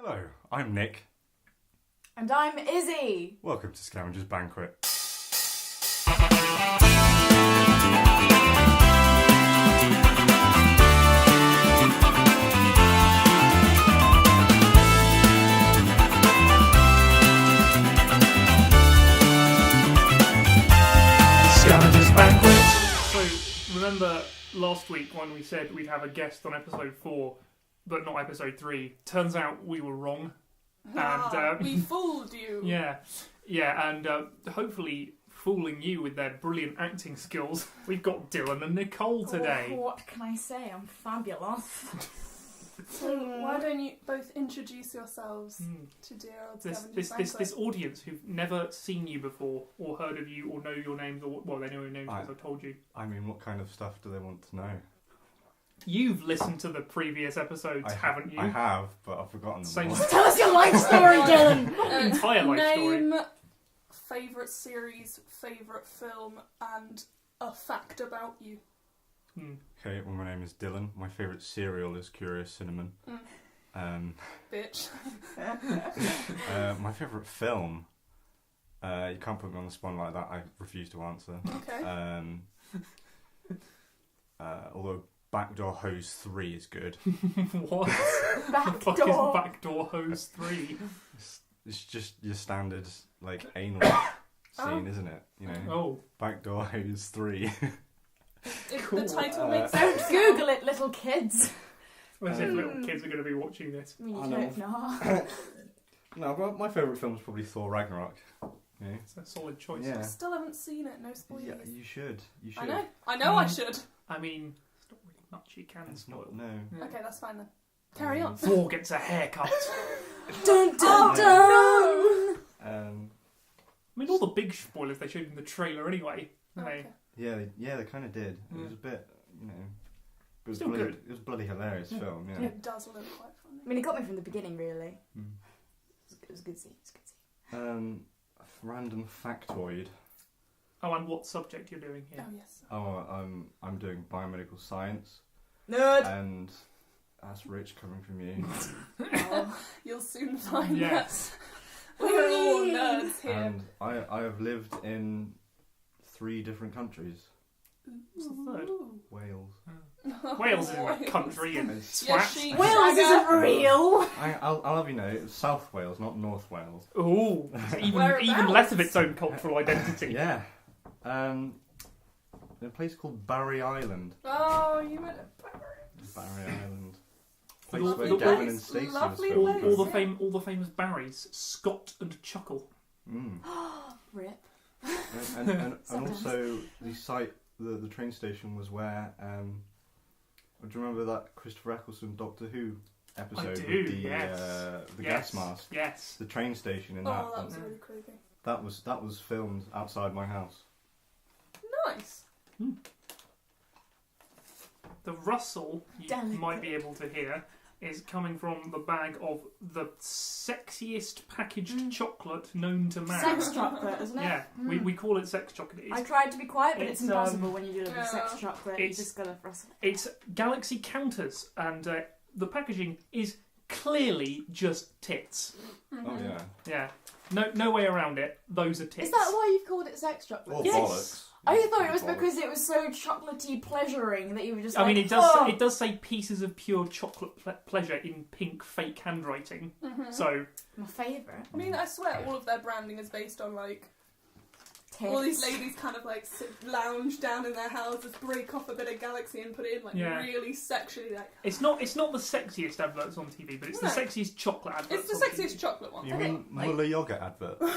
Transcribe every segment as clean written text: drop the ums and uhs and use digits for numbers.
Hello, I'm Nick. And I'm Izzy. Welcome to Scavenger's Banquet. Scavenger's Banquet. So, remember last week when we said we'd have a guest on episode 4, but not episode 3? Turns out we were wrong. And we fooled you. Yeah, and hopefully fooling you with their brilliant acting skills, we've got Dylan and Nicole today. Oh, what can I say? I'm fabulous. So why don't you both introduce yourselves to dear old Scavenger's Banquet? This audience who've never seen you before, or heard of you, or know your names, or well, they know your names because I've told you. I mean, what kind of stuff do they want to know? You've listened to the previous episodes, haven't you? I have, but I've forgotten them Same all. Tell us your life story, Dylan. The entire life story. Name, favourite series, favourite film, and a fact about you. Okay, well, my name is Dylan. My favourite cereal is Curious Cinnamon. Bitch. My favourite film... you can't put me on the spot like that. I refuse to answer. Okay. Although Backdoor Hose 3 is good. What? The fuck is Backdoor Hose 3? It's just your standard, like, anal scene, isn't it? You know. Oh. Backdoor Hose 3. Cool. The title makes Don't sense. Google it, little kids. As if little kids are going to be watching this. I mean, you I know. don't know. No, but my favourite film is probably Thor Ragnarok. Yeah. It's a solid choice. Yeah. I still haven't seen it, no spoilers. Yeah, you should. You should. I know I should. I mean, it's not really much you can It's spoil. not, no. Yeah. Okay, that's fine then. Carry on. Thor gets a haircut. Dun dun dun. I mean, all the big spoilers they showed in the trailer anyway. Okay. Yeah, they kind of did. It was a bit, you know... It was Still bloody, good. It was a bloody hilarious film, yeah. It does look quite funny. I mean, it got me from the beginning, really. Mm. It was good to see. It was good to see. Random factoid. Oh, and what subject you're doing here? Oh, yes. Oh, I'm doing biomedical science. Nerd. And that's rich coming from you. You'll soon find Yes. that. We're all nerds here. And I have lived in 3 different countries. What's the third? Ooh. Wales. Wales isn't a country and It's- Yes, swat. she- Wales isn't real. I'll have you know, it's South Wales, not North Wales. Ooh, even Whereabouts? less of its own cultural identity. Yeah. In a place called Barry Island. Oh, you went Barry Island. Place Lovely where Gavin place. and Stacey was Lovely filmed. place. All the famous Barrys, Scott and Chuckle. Mm. Rip. And Sometimes. also the site, the train station was where. Do you remember that Christopher Eccleston Doctor Who episode I do, with the yes. the Yes. gas mask? Yes. The train station in Oh, that. that was really creepy. That was filmed outside my house. Nice. The rustle you Delicate. might be able to hear is coming from the bag of the sexiest packaged chocolate known to man. Sex chocolate, isn't it? Yeah, we call it sex chocolate. I tried to be quiet, but it's It's, impossible when you do yeah. sex chocolate. You It's- just gotta rustle. It's Galaxy counters, and the packaging is clearly just tits. Oh yeah. Yeah, no way around it. Those are tits. Is that why you've called it sex chocolate? Or Yes. bollocks. I thought it was Bollocks. because it was so chocolatey pleasuring that you were just I like, mean, it does. "Oh." It does say pieces of pure chocolate pleasure in pink fake handwriting. So My favourite. I mean, I swear all of their branding is based on, like, Tits. all these ladies kind of, like, lounge down in their houses, break off a bit of Galaxy and put it in, like, Yeah. really sexually, like... it's not the sexiest adverts on TV, but it's No. the sexiest chocolate adverts. It's the on sexiest TV. chocolate one. You Okay, mean like- Muller yogurt advert? That's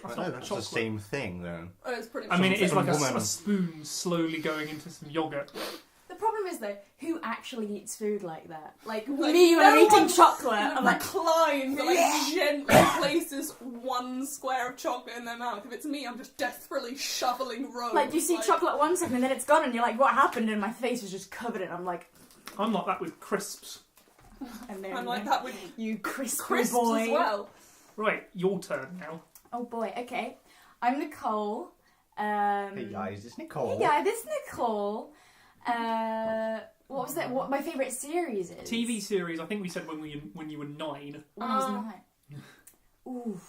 I not know, that's chocolate. the same thing then. Oh, it's pretty I mean, it is Some like woman- a spoon slowly going into some yogurt. The problem is though, who actually eats food like that? Like, Like, me when no I'm eating one- chocolate, I'm like, reclines, and, like, gently places one square of chocolate in their mouth. If it's me, I'm just desperately shoveling rows. like you see chocolate 1 second and then it's gone and you're like, what happened? And my face is just covered in it. I'm like, I'm like that with crisps. and there I'm you like go. that with You crispy crisps boy. as well. Right, your turn now. Oh boy, okay. I'm Nicole. Hey guys, it's Nicole. Hey guys, this is Nicole. What was that? What my favourite series is? TV series. I think we said when you were 9. When I was 9. Ooh.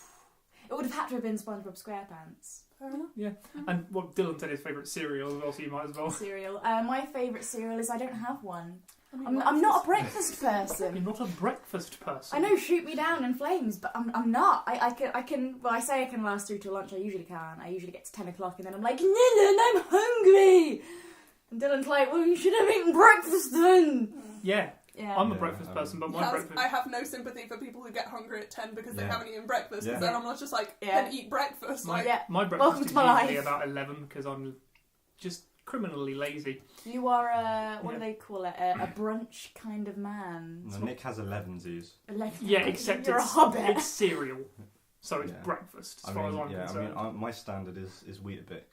It would have had to have been SpongeBob SquarePants. Fair enough. Yeah. And what Dylan said his favourite cereal as well, so you might as well. Cereal. My favourite cereal is I don't have one. I mean, I'm not a breakfast You're person. not a breakfast person. I know, shoot me down in flames, but I'm not. I can. Well, I say I can last through till lunch. I usually can. I usually get to 10 o'clock and then I'm like, Dylan, I'm hungry. And Dylan's like, well, you should have eaten breakfast then. Yeah. Yeah. I'm a breakfast person, but my breakfast. I have no sympathy for people who get hungry at 10 because they Yeah. haven't eaten breakfast. Yeah. Because then I'm not just like, Yeah. then eat breakfast. My, Like, my Welcome breakfast is to my usually life. about 11 because I'm just criminally lazy. You are what do Yeah. they call it? A brunch kind of man. No, Nick has 11sies. Yeah, except you're a it's, hobbit. it's cereal, so it's Yeah. breakfast as far as I'm concerned. My standard is Weetabix.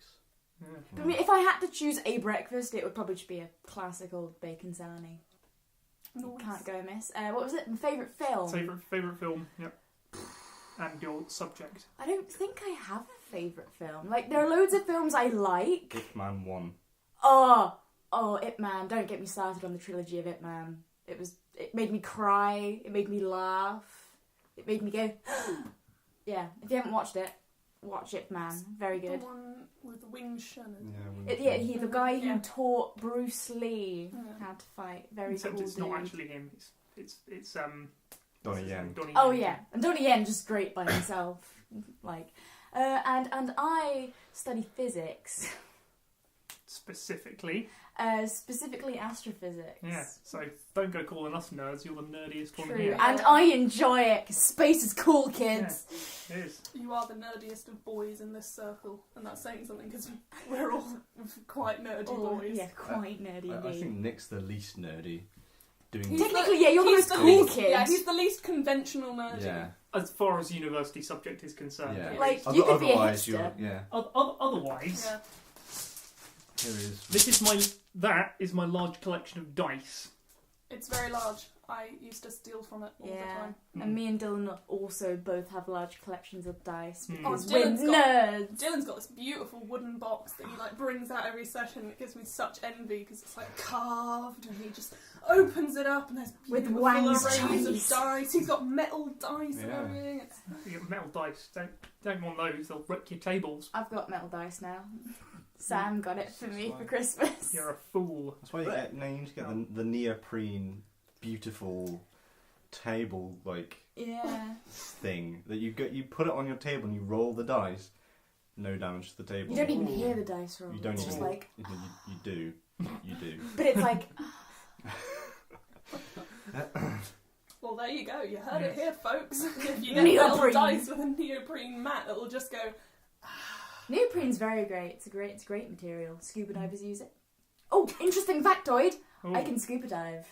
Yeah. But I mean, if I had to choose a breakfast, it would probably just be a classic old bacon sarnie. nice. Can't go amiss. What was it? My favourite film? Favourite film, yep. And your subject. I don't think I have a favourite film. Like, there are loads of films I like. Ip Man 1. Oh, Ip Man. Don't get me started on the trilogy of Ip Man. It made me cry. It made me laugh. It made me go, yeah. If you haven't watched it, watch Ip Man. Very good. The one with Wing Chun. He's the guy who Yeah. taught Bruce Lee Yeah. how to fight. Very Except cool it's dude. not actually him. It's Donnie Yen. Donnie Oh Yen. yeah, and Donnie Yen just great by himself. Like, and I study physics, Specifically, specifically astrophysics. yeah. So don't go calling us nerds. You're the nerdiest one True, here. and I enjoy it 'cause space is cool, kids. It is. You are the nerdiest of boys in this circle, and that's saying something because we're all quite nerdy Oh, boys. yeah, quite nerdy I indeed. think Nick's the least nerdy. He's Technically, yeah, you're the he's most cool least, kid. Yeah, he's the least conventional nerdy. Yeah. As far as university subject is concerned. Yeah. Like, you could be a Otherwise, hipster. you're. Yeah. Otherwise, Yeah. Here it is. that is my large collection of dice. It's very large. I used to steal from it all the Yeah, time. and me and Dylan also both have large collections of dice Mm. because Oh, we're Dylan's got- nerds. Dylan's got this beautiful wooden box that he like brings out every session. It gives me such envy because it's like carved, and he just opens it up, and there's With beautiful Wang's arrays of dice. dice. He's got metal dice and Yeah. everything. It's, You get metal dice. Don't want those. They'll wreck your tables. I've got metal dice now. Sam got it for me That's for fine. Christmas. You're a fool. That's why you get names. Get the neoprene, beautiful table Yeah. thing that you get. You put it on your table and you roll the dice. No damage to the table. You don't even Ooh. hear the dice roll. You don't It's even. just like, You do. You do. but it's like, well, there you go. You heard it Yes. here, folks. If you get Neoprene. metal dice with a neoprene mat, it'll just go. neoprene's very great. It's a great material. Scuba divers use it. Oh, interesting factoid. Ooh, I can scuba dive.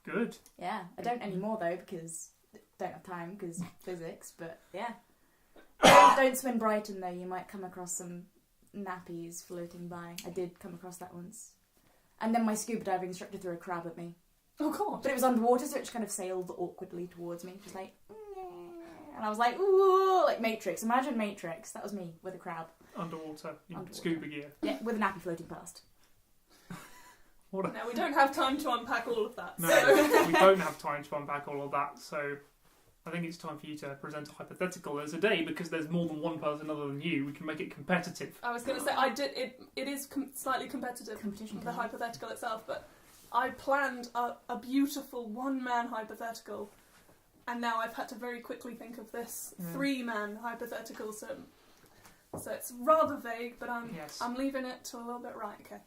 good. Yeah, I don't anymore though because don't have time because physics. But yeah, don't swim Brighton though. You might come across some nappies floating by. I did come across that once, and then my scuba diving instructor threw a crab at me. Oh god. But it was underwater, so it just kind of sailed awkwardly towards me, just like, and I was like, ooh, like Matrix. Imagine Matrix. That was me with a crab. Underwater. In Underwater. scuba gear. Yeah, with a nappy floating past. What a... Now we don't have time to unpack all of that. No, So. we don't have time to unpack all of that, so I think it's time for you to present a hypothetical as a day, because there's more than one person other than you. We can make it competitive. I was going to say I did it. It is slightly competitive. Competition. The hypothetical itself, but I planned a beautiful one-man hypothetical, and now I've had to very quickly think of this Yeah. three-man hypothetical. So it's rather vague, but Yes. I'm leaving it to a little bit right. Okay,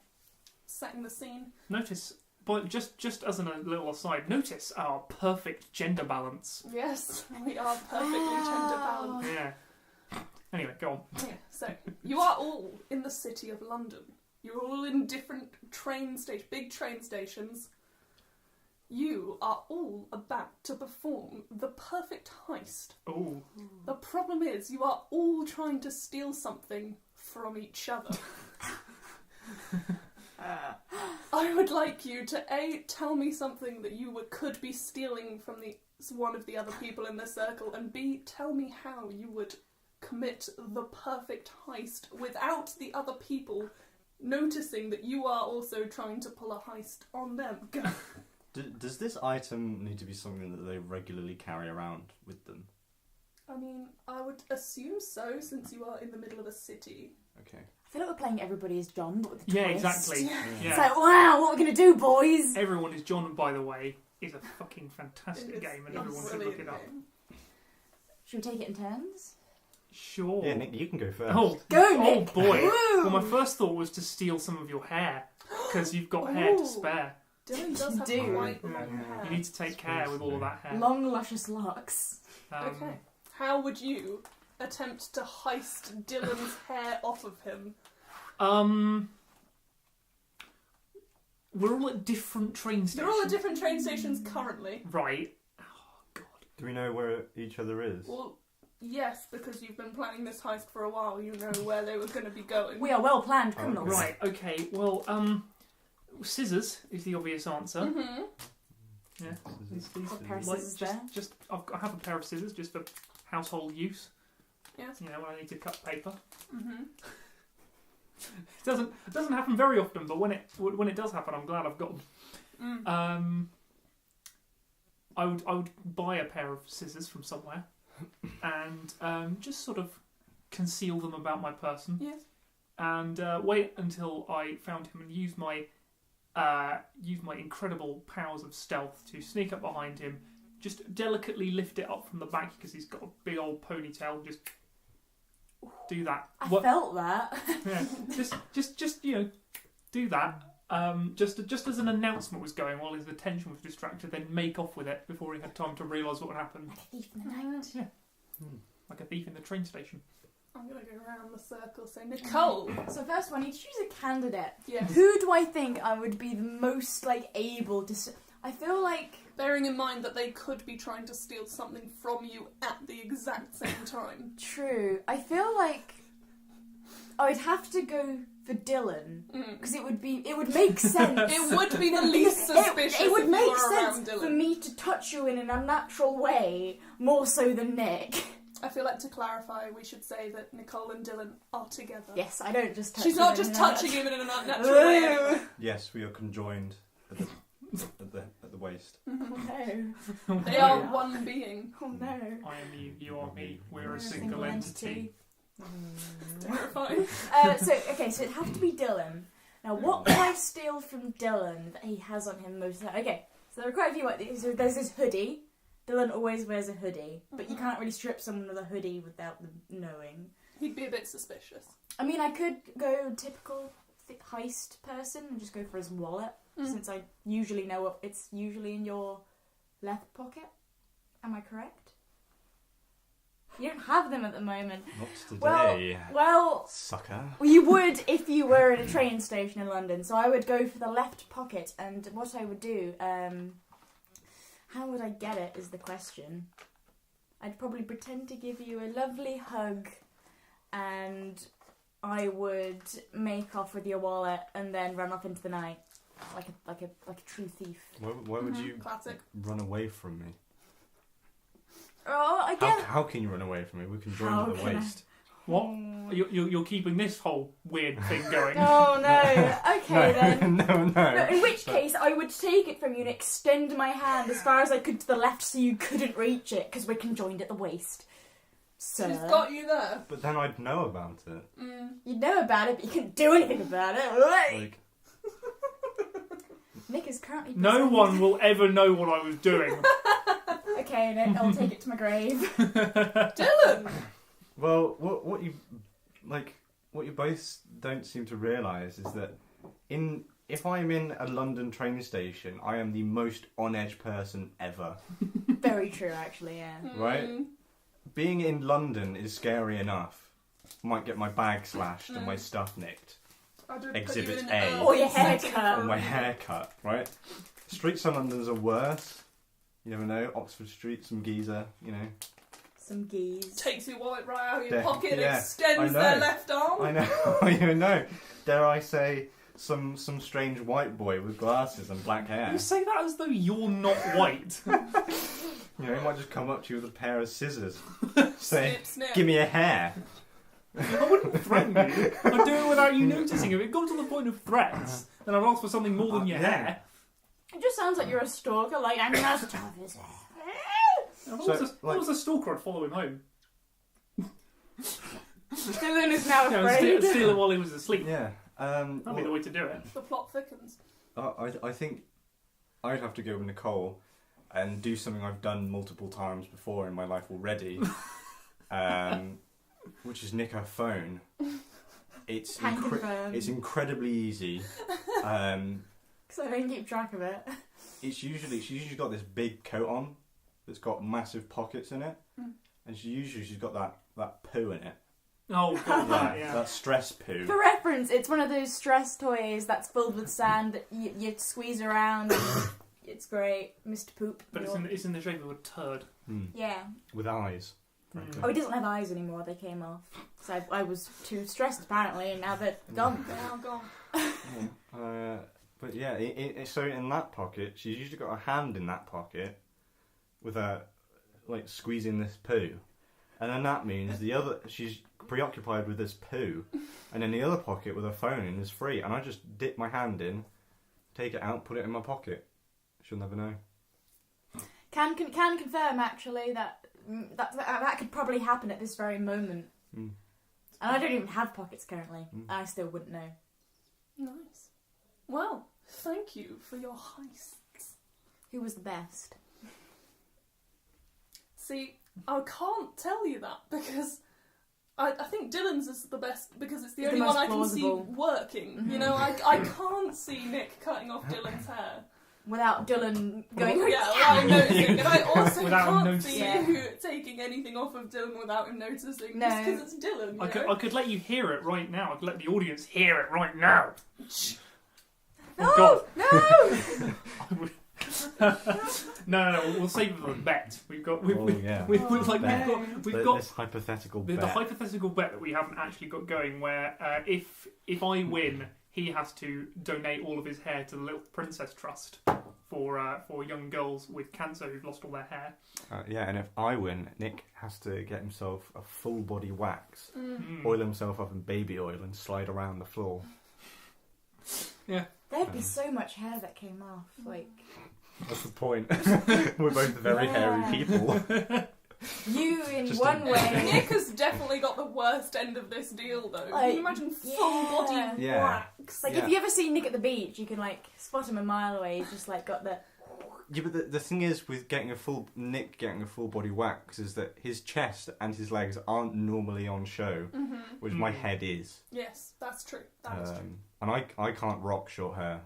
setting the scene. Notice, but just as a little aside, notice our perfect gender balance. Yes, we are perfectly gender balanced. Yeah. Anyway, go on. Yeah, so you are all in the city of London. You're all in different big train stations. You are all about to perform the perfect heist. Oh, The problem is, you are all trying to steal something from each other. I would like you to A, tell me something that you could be stealing from one of the other people in the circle, and B, tell me how you would commit the perfect heist without the other people noticing that you are also trying to pull a heist on them. Go. Does this item need to be something that they regularly carry around with them? I mean, I would assume so, since you are in the middle of a city. Okay. I feel like we're playing Everybody is John, but with a Yeah, twist. exactly. Yeah. Yeah. It's like, wow, what are we going to do, boys? Everyone is John, by the way, is a fucking fantastic It is game, and a everyone should look brilliant it up. game. Should we take it in turns? Sure. Yeah, Nick, you can go first. Oh, Go, oh Nick! boy. Woo! Well, my first thought was to steal some of your hair, because you've got hair to Ooh. spare. Dylan does have Do. quite Yeah. long hair. You need to take care with all of that hair. Long, luscious locks. Okay. How would you attempt to heist Dylan's hair off of him? We're all at different train stations. They're all at different train stations currently. Right. Oh, God. Do we know where each other is? Well, yes, because you've been planning this heist for a while. You know where they were going to be going. We are well-planned criminals. Right, okay. Well, scissors is the obvious answer. Mm-hmm. Yeah. These, Got a pair of like, scissors there. just I have a pair of scissors just for household use. Yes. You know, when I need to cut paper. Mm-hmm. It doesn't happen very often, but when it does happen, I'm glad I've got them. Mm. I would buy a pair of scissors from somewhere, and just sort of conceal them about my person, Yes. and wait until I found him and use my incredible powers of stealth to sneak up behind him, just delicately lift it up from the back because he's got a big old ponytail, and just do that. I felt that. Yeah, just do that. Just as an announcement was going while his attention was distracted, then make off with it before he had time to realise what had happened. Like a thief in the night. Yeah, like a thief in the train station. I'm going to go around the circle. So, Nicole. So first one, you choose a candidate. Yes. Who do I think I would be the most able to... I feel like... Bearing in mind that they could be trying to steal something from you at the exact same time. True. I feel like I'd have to go for Dylan Mm. because it would make sense. It would be the least suspicious It would if you make were sense around for Dylan. me to touch you in an unnatural way more so than Nick. I feel like to clarify, we should say that Nicole and Dylan are together. Yes, I don't just touch She's you not in just an touching unnatural- him in an unnatural way. Anyway. Yes, we are conjoined at the waist. No. They are one being. Oh no. I am you, you are me. We're We're a single entity. Terrifying. So it'd have to be Dylan. Now, what can I steal from Dylan that he has on him most of the time? Okay, so there are quite a few. So there's this hoodie. Dylan always wears a hoodie, but you can't really strip someone with a hoodie without them knowing. He'd be a bit suspicious. I mean, I could go typical heist person and just go for his wallet, since I usually know it's usually in your left pocket. Am I correct? You don't have them at the moment. Not today. Well, Sucker. you would if you were at a train station in London. So I would go for the left pocket, and what I would do, how would I get it is the question. I'd probably pretend to give you a lovely hug, and I would make off with your wallet and then run off into the night like a true thief. Why would you Classic. run away from me? Oh, I guess. How can you run away from me? We can join How at the can I- waist. What? You're keeping this whole weird thing going. Oh no. Okay then. no. No, in which case, I would take it from you and extend my hand as far as I could to the left so you couldn't reach it, because we're conjoined at the waist. Sir. She's got you there. But then I'd know about it. You'd know about it, but you couldn't do anything about it. Like, Nick is currently... No presenting- one will ever know what I was doing. Okay, Nick, I'll take it to my grave. Dylan! well, what you both don't seem to realise is that if I'm in a London train station, I am the most on edge person ever. Very true, actually, yeah. Right? Being in London is scary enough. Might get my bag slashed and my stuff nicked. Exhibit A. Or your haircut. Or my haircut, right? Streets of London's are worse. You never know. Oxford Street, some geezer, you know. Some geese. Takes your wallet right out of your Yeah, pocket, yeah, extends I their know. left arm. I know, I even know. Dare I say, some strange white boy with glasses and black hair. You say that as though you're not white. You know, he might just come up to you with a pair of scissors. Say, Snip, snip. give me a hair. I wouldn't threaten you. I'd do it without you noticing. If it got to the point of threats, then I'd ask for something more than your hair. It just sounds like you're a stalker. Like I'm not tough as hell. If I was a stalker, I'd follow him home. Dylan is now Yeah, afraid. steal it while he was asleep. Yeah. That'd be the way to do it. The plot thickens. I think I'd have to go with Nicole and do something I've done multiple times before in my life already, which is nick her phone. It's it's incredibly easy. So I don't keep track of it. She's usually got this big coat on that's got massive pockets in it, and she's got that poo in it. Oh, God, yeah. That stress poo. For reference, it's one of those stress toys that's filled with sand that you squeeze around. And it's great, Mr. Poop. But it's in the shape of a turd. Yeah. With eyes. Frankly. Oh, he doesn't have eyes anymore. They came off. So I was too stressed apparently, and now they're gone. They're now gone. But yeah, so in that pocket, she's usually got a hand in that pocket with a squeezing this poo, and then that means she's preoccupied with this poo, and in the other pocket with her phone in is free, and I just dip my hand in, take it out, put it in my pocket. She'll never know. Can confirm actually that could probably happen at this very moment. And I don't even have pockets currently. I still wouldn't know. Nice. Well, thank you for your heists. Who was the best? See, I can't tell you that because I think Dylan's is the best because it's the only one I can plausible. see working. Mm-hmm. You know, I can't see Nick cutting off Dylan's hair. Without Dylan going, yeah, without noticing. And I also Without can't see noticing. you taking anything off of Dylan without him noticing. No. Just because it's Dylan. I could let you hear it right now. I could let the audience hear it right now. no, God. no! No, we'll save it for the bet. We've got This hypothetical the bet. hypothetical bet that we haven't actually got going. Where if I win, he has to donate all of his hair to the Little Princess Trust for young girls with cancer who've lost all their hair. Yeah, and if I win, Nick has to get himself a full body wax, oil himself up in baby oil, and slide around the floor. Yeah. There'd be so much hair that came off. That's the point. We're both very hairy people. You in Just one way. Nick has definitely got the worst end of this deal, though. Can you imagine full body wax? If you ever see Nick at the beach, you can spot him a mile away. He's just got the. Yeah, but the thing is with Nick getting a full body wax is that his chest and his legs aren't normally on show, which my head is. Yes, that's true. That is true. And I can't rock short hair.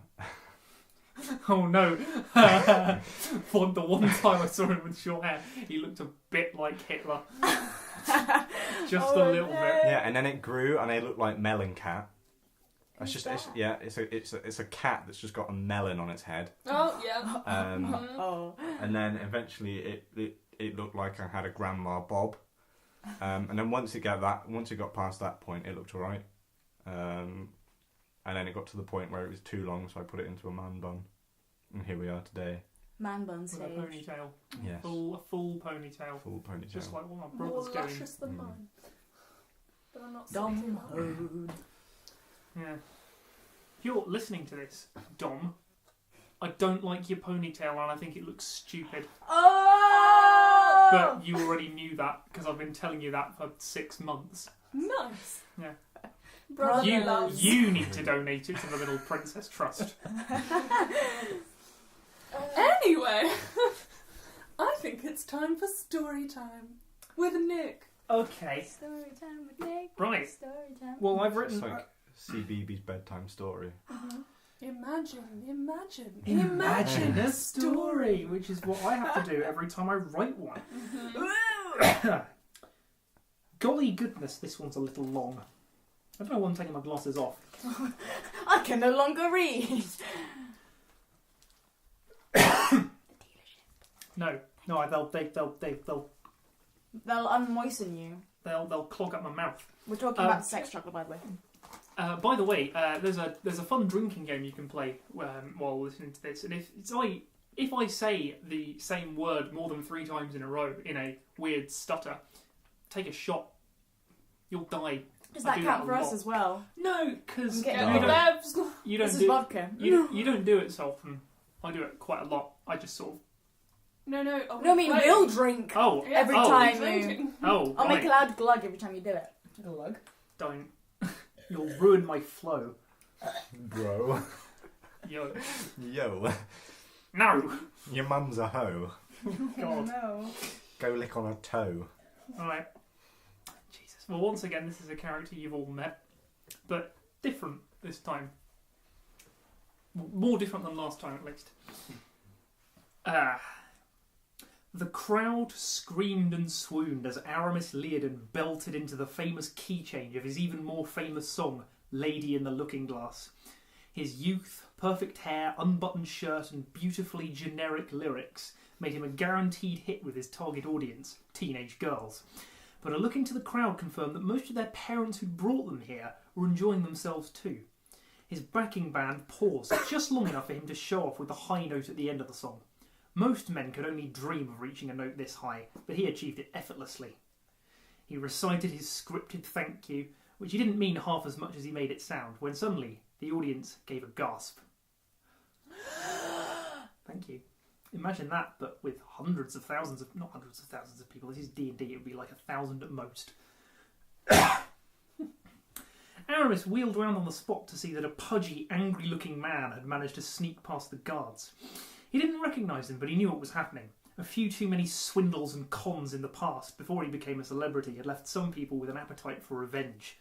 Oh no! For the one time I saw him with short hair, he looked a bit like Hitler. Just a little bit. Yeah, and then it grew, and it looked like Melon Cat. It's a cat that's just got a melon on its head. Oh yeah. And then eventually it looked like I had a Grandma Bob. And then once it got past that point, it looked alright. And then it got to the point where it was too long, so I put it into a man bun. And here we are today. Man bun With a stage. ponytail. Yes. A full ponytail. Full ponytail. Just like what my More brother's doing. luscious than mine. But I'm not saying too Dom. much. Yeah. If you're listening to this, Dom, I don't like your ponytail and I think it looks stupid. Oh! But you already knew that because I've been telling you that for 6 months. Nice. Yeah. Brother loves. You need to donate it to the Little Princess Trust. Anyway, I think it's time for story time with Nick. Okay. Story time with Nick. Right. Story time. Well, I've written... It's like CBeebies bedtime story. Imagine a story, which is what I have to do every time I write one. Golly goodness, this one's a little long. I don't know why I'm taking my glasses off. I can no longer read. No, They'll unmoisten you. they'll clog up my mouth. We're talking about sex chocolate, by the way. By the way, there's a fun drinking game you can play while listening to this, and if I say the same word more than 3 times in a row in a weird stutter, take a shot. You'll die. Does I that do count that for a us lot. as well? No, because I'm you getting Get don't, the revs. you don't This is do vodka. you don't do it so often. I do it quite a lot. I just sort of No. No, I mean, we'll drink oh Yeah, every oh, time you... drinking. oh I'll make a right. loud glug every time you do it. Glug. Don't. You'll ruin my flow. Bro. Yo. Yo. No. Your mum's a hoe. God. No. Go lick on a toe. Alright. Jesus. Well, once again, this is a character you've all met, but different this time. More different than last time, at least. The crowd screamed and swooned as Aramis Leodon belted into the famous key change of his even more famous song, Lady in the Looking Glass. His youth, perfect hair, unbuttoned shirt, and beautifully generic lyrics made him a guaranteed hit with his target audience, teenage girls. But a look into the crowd confirmed that most of their parents who brought them here were enjoying themselves too. His backing band paused just long enough for him to show off with the high note at the end of the song. Most men could only dream of reaching a note this high, but he achieved it effortlessly. He recited his scripted thank you, which he didn't mean half as much as he made it sound, when suddenly the audience gave a gasp. Thank you. Imagine that, but with not hundreds of thousands of people. This is D&D, it would be like 1,000 at most. Aramis wheeled round on the spot to see that a pudgy, angry-looking man had managed to sneak past the guards. He didn't recognise him, but he knew what was happening. A few too many swindles and cons in the past, before he became a celebrity, had left some people with an appetite for revenge.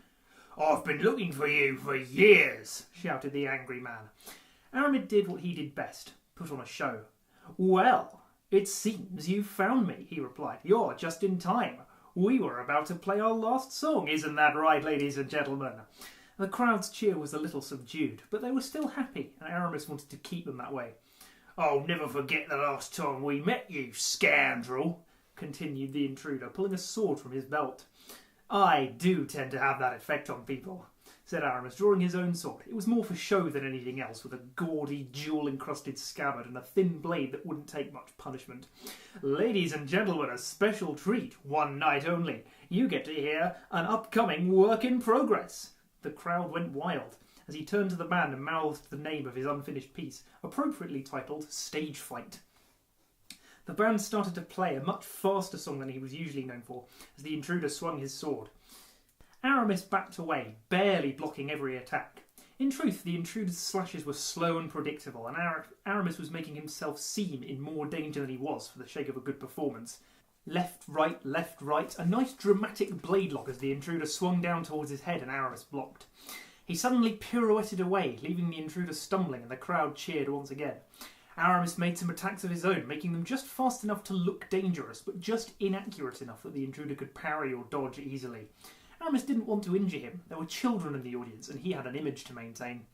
"I've been looking for you for years," shouted the angry man. Aramis did what he did best, put on a show. "Well, it seems you've found me," he replied. "You're just in time. We were about to play our last song, isn't that right, ladies and gentlemen?" The crowd's cheer was a little subdued, but they were still happy, and Aramis wanted to keep them that way. "I'll never forget the last time we met, you scoundrel," continued the intruder, pulling a sword from his belt. "I do tend to have that effect on people," said Aramis, drawing his own sword. It was more for show than anything else, with a gaudy, jewel-encrusted scabbard and a thin blade that wouldn't take much punishment. "Ladies and gentlemen, a special treat, one night only. You get to hear an upcoming work in progress." The crowd went wild as he turned to the band and mouthed the name of his unfinished piece, appropriately titled Stage Fight. The band started to play a much faster song than he was usually known for, as the intruder swung his sword. Aramis backed away, barely blocking every attack. In truth, the intruder's slashes were slow and predictable, and Aramis was making himself seem in more danger than he was for the sake of a good performance. Left, right, a nice dramatic blade lock as the intruder swung down towards his head and Aramis blocked. He suddenly pirouetted away, leaving the intruder stumbling, and the crowd cheered once again. Aramis made some attacks of his own, making them just fast enough to look dangerous, but just inaccurate enough that the intruder could parry or dodge easily. Aramis didn't want to injure him. There were children in the audience, and he had an image to maintain.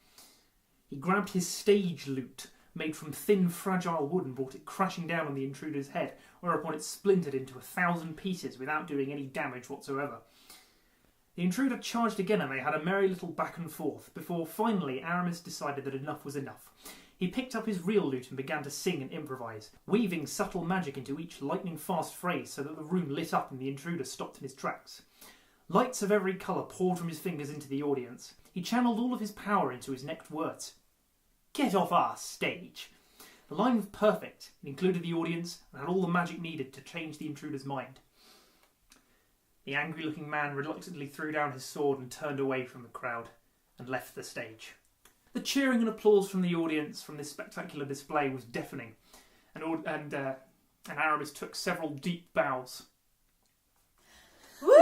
He grabbed his stage lute, made from thin, fragile wood, and brought it crashing down on the intruder's head, whereupon it splintered into 1,000 pieces without doing any damage whatsoever. The intruder charged again, and they had a merry little back and forth, before finally Aramis decided that enough was enough. He picked up his real lute and began to sing and improvise, weaving subtle magic into each lightning-fast phrase so that the room lit up and the intruder stopped in his tracks. Lights of every colour poured from his fingers into the audience. He channeled all of his power into his next words. "Get off our stage!" The line was perfect. It included the audience and had all the magic needed to change the intruder's mind. The angry-looking man reluctantly threw down his sword and turned away from the crowd and left the stage. The cheering and applause from the audience from this spectacular display was deafening, and Aramis took several deep bows. Woo!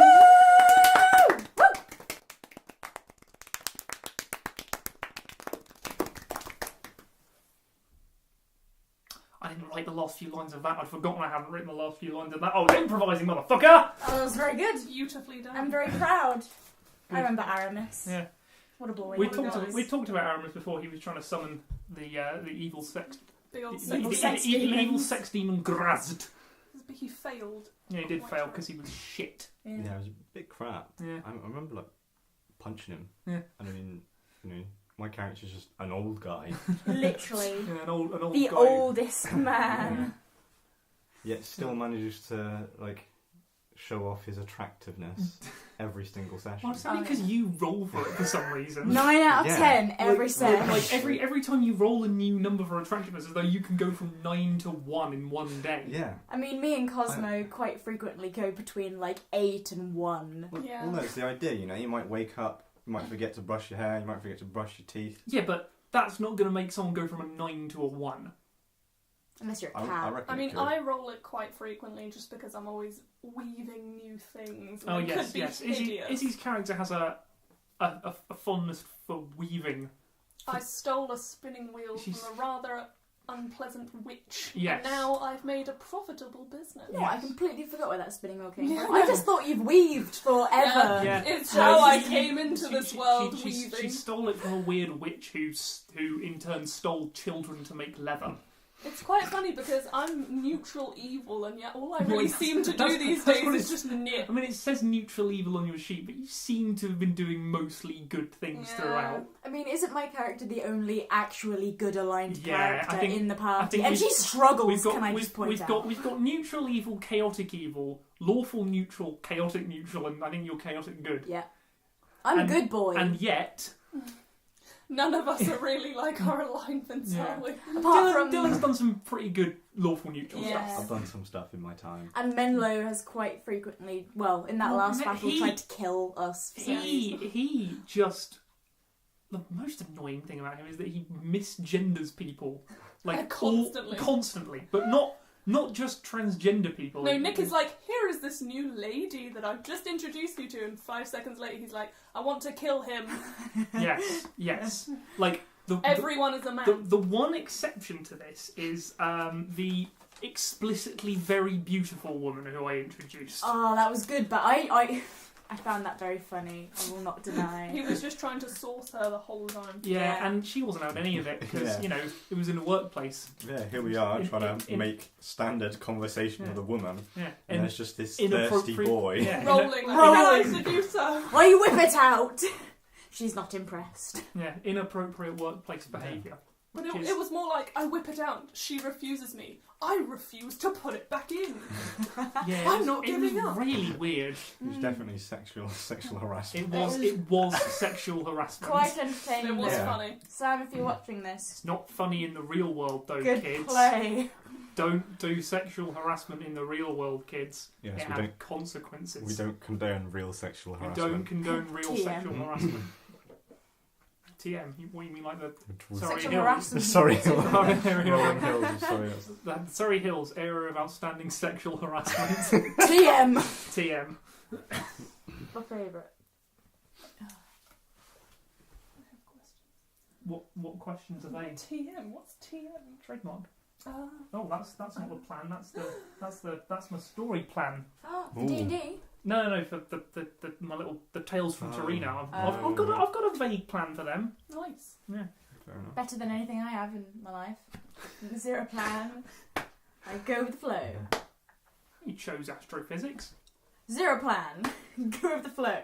I didn't write the last few lines of that. I'd forgotten I hadn't written the last few lines of that. I was improvising, motherfucker! Oh, that was very good. Beautifully done. I'm very proud. I remember Aramis. Yeah. What a boy. We What a talked guy. about Aramis before. He was trying to summon the evil sex Big old Evil sex. sex demons. evil sex demon Grazd. But he failed. Yeah, he did fail because he was shit. Yeah. Yeah, it was a bit crap. Yeah. I remember like punching him. Yeah. And I mean, you know, my character's just an old guy. Literally. Yeah, an old The guy. oldest man. Yet still manages to like show off his attractiveness. every single session. Well, it's only Oh, because yeah. you roll for it for some reason. 9 out of Yeah. 10 every set. Like every time you roll a new number for attractiveness, as though you can go from 9 to 1 in one day. Yeah. I mean, me and Cosmo quite frequently go between like 8 and 1. Well, Yeah. well, no, it's the idea, you know. You might wake up, you might forget to brush your hair, you might forget to brush your teeth. Yeah, but that's not going to make someone go from a 9 to a 1. Unless you're a I cat. reckon I it mean, could. I roll it quite frequently just because I'm always weaving new things. And Oh it yes, could be yes. hideous. Izzy's character has a fondness for weaving. I stole a spinning wheel She's- from a rather unpleasant witch. Yes. And now I've made a profitable business. What? I Yes. completely forgot where that spinning wheel came Yeah. from. I just thought you've weaved forever. Yeah. It's No, how I she- came into she- this she- world she weaving. stole it from a weird witch who in turn stole children to make leather. It's quite funny because I'm neutral evil, and yet all I really Well, seem to do that's- these that's days what is it's- just nip. I mean, it says neutral evil on your sheet, but you seem to have been doing mostly good things Yeah. throughout. I mean, isn't my character the only actually good aligned Yeah, character I think- in the I party? think And we've- she struggles, We've got, can I just point out? we've got neutral evil, chaotic evil, lawful neutral, chaotic neutral, and I think you're chaotic good. Yeah. I'm And- a good boy. And yet, None of us are really like our alignments, Yeah. are we? Apart from... Dylan's done some pretty good lawful neutral Yeah. stuff. I've done some stuff in my time. And Menlo has quite frequently, well, in that Well, last he- battle, tried to kill us. For some reason. He just the most annoying thing about him is that he misgenders people like constantly, but not just transgender people. No, Nick is like, here is this new lady that I've just introduced you to, and 5 seconds later he's like, I want to kill him. yes. Like Everyone is a man. the one exception to this is the explicitly very beautiful woman who I introduced. Oh, that was good, but I found that very funny. I will not deny. He was just trying to sauce her the whole time. Yeah, and she wasn't having any of it because Yeah. you know it was in a workplace. Yeah, here we are trying to in- make standard conversation Yeah. with a woman, Yeah, and there's just this inappropriate- thirsty boy. Yeah, Rolling like, Rolling. can I seduce her? Why you whip it out? She's not impressed. yeah, inappropriate workplace behaviour. But Which it, is- it was more like, I whip it out, she refuses me. I refuse to put it back in. Yeah, I'm not it was giving up. really weird. It was definitely sexual harassment. It was sexual harassment. Quite It entertaining. was Yeah. funny. Sam, if you're watching this, It's not funny in the real world though, good kids. play. Don't do sexual harassment in the real world, kids. Yes, it we has don't. consequences. We don't condone real sexual We harassment. don't condone real TM. sexual harassment. TM? What do you mean like the Surrey Sexual Hills? harassment. Sorry, Rolling Rolling Hills. Sorry. The Surrey Hills area of outstanding sexual harassment. TM. TM. My favourite. What questions are they? TM, what's TM? Trademark. Uh, Oh, that's not the plan. That's my story plan. Oh, Ooh. D&D. No, for the Tales from Oh. Torino. Oh. I've got a vague plan for them. nice. Yeah. Fair enough. Better than anything I have in my life. Zero plan. I go with the flow. You chose astrophysics. Zero plan. Go with the flow.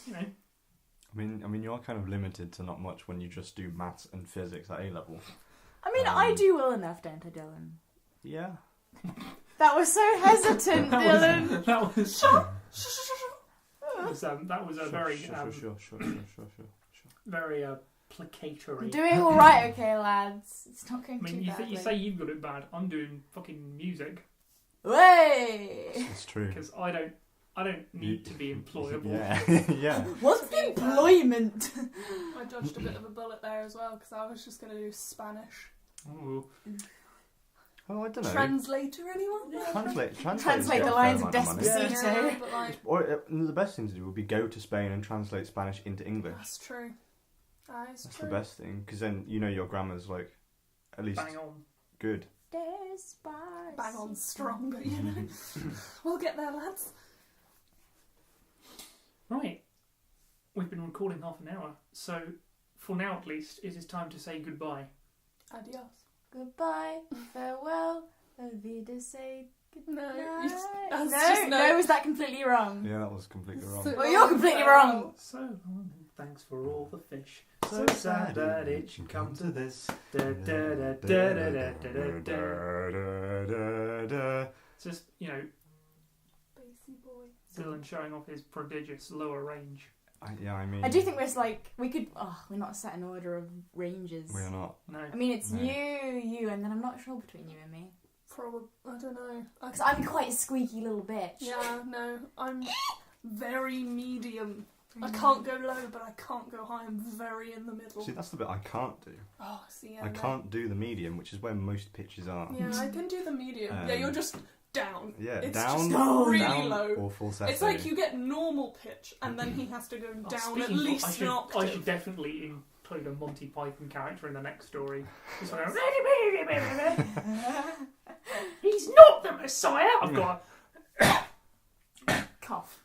You know. I mean, you are kind of limited to not much when you just do maths and physics at A level. I mean, I do well enough, don't I, Dylan? Yeah. That was so hesitant, Dylan. That was a very Sure. very I'm placatory. doing all right, okay, lads. It's not I going mean, too badly. you say you've got it bad. I'm doing fucking music Way. It's true. because I don't need to be employable. Yeah. Yeah. What's employment? I dodged a bit of a bullet there as well, because I was just going to do Spanish. Ooh. Oh, I don't know. Translator, anyone? Translate the lines of money. Despacito. Yeah, but like, Or the best thing to do would be go to Spain and translate Spanish into English. that's true. That is That's true. the best thing, because then you know your grammar's like at least Bang on. good. Despacito. Bang on strong, but you know. We'll get there, lads. Right. We've been recording half an hour, so for now at least, it is time to say goodbye. Adios. Goodbye, farewell, auf Wiedersehen. No, No, you just, that's no, just no, was that completely wrong? Yeah, that was completely wrong. So- Well, you're completely wrong. So long, and thanks for all the fish. So sad that it should come to this. Da, da, da, da, da, da, da, da, da. It's just, you know, Basic. sexy boy. Dylan showing off his prodigious lower range. I mean... I do think we're like, we could, we're not set in order of ranges. We're not. No. I mean, it's No. you, and then I'm not sure between you and me. Probably, I don't know. Because I'm quite a squeaky little bitch. Yeah, no, I'm very medium. I can't go low, but I can't go high. I'm very in the middle. See, that's the bit I can't do. Oh, see, yeah, I can't do the medium, which is where most pitches are. Yeah, I can do the medium. Yeah, you're just down. Yeah, It's down, just really down low. or falsetto. It's like you get normal pitch, and then he has to go down at Speaking of- least an I octave. should definitely include a Monty Python character in the next story. Just like, he's not the Messiah! I've got Cough.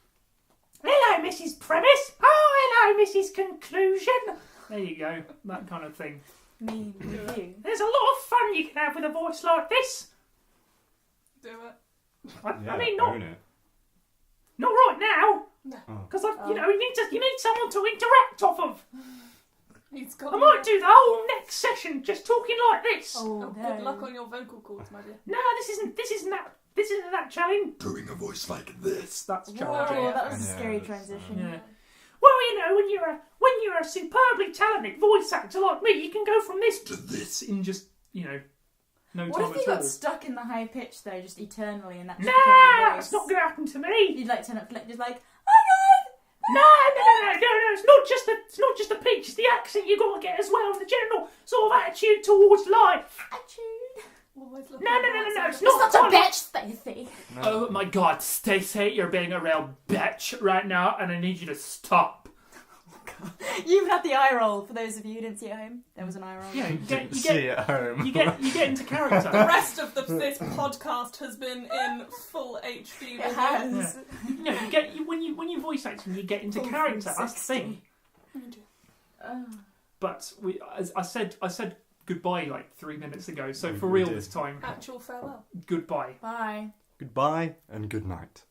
hello, Mrs. Premise! Oh, hello, Mrs. Conclusion! There you go, that kind of thing. Me with you. There's a lot of fun you can have with a voice like this. Do it. I mean, not own it. right now, Oh. because you know, you need someone to interact off of. He's got. I might do the whole next session just talking like this. Oh, Oh, no. good luck on your vocal cords, my dear. No, this isn't that challenge. Doing a voice like this. That's Whoa, challenging. that was a Yeah, scary that's, transition. Yeah. Well, you know, when you're a superbly talented voice actor like me, you can go from this To this. in just, you know, no What time if you at got all. stuck in the high pitch though, just eternally, and that's Nah, became your voice? that's not going to happen to me. You'd like turn up just like, No, it's not just the pitch, it's the accent you got to get as well, and the general sort of attitude towards life. attitude. Always look No, on the no, bright no, side it's of not. It's not a bitch, Stacey. No. Oh my God, Stacey, you're being a real bitch right now, and I need you to stop. You even had the eye roll. For those of you who didn't see at home, there was an eye roll. Yeah, you get See at home. you get into The character. rest of this podcast has been in full HD. It has. You know, when you voice act and you get into Full character. That's the 360. thing. Oh. But as I said goodbye like 3 minutes ago. So We for real did. this time, Actual farewell. goodbye. Bye. Goodbye and good night.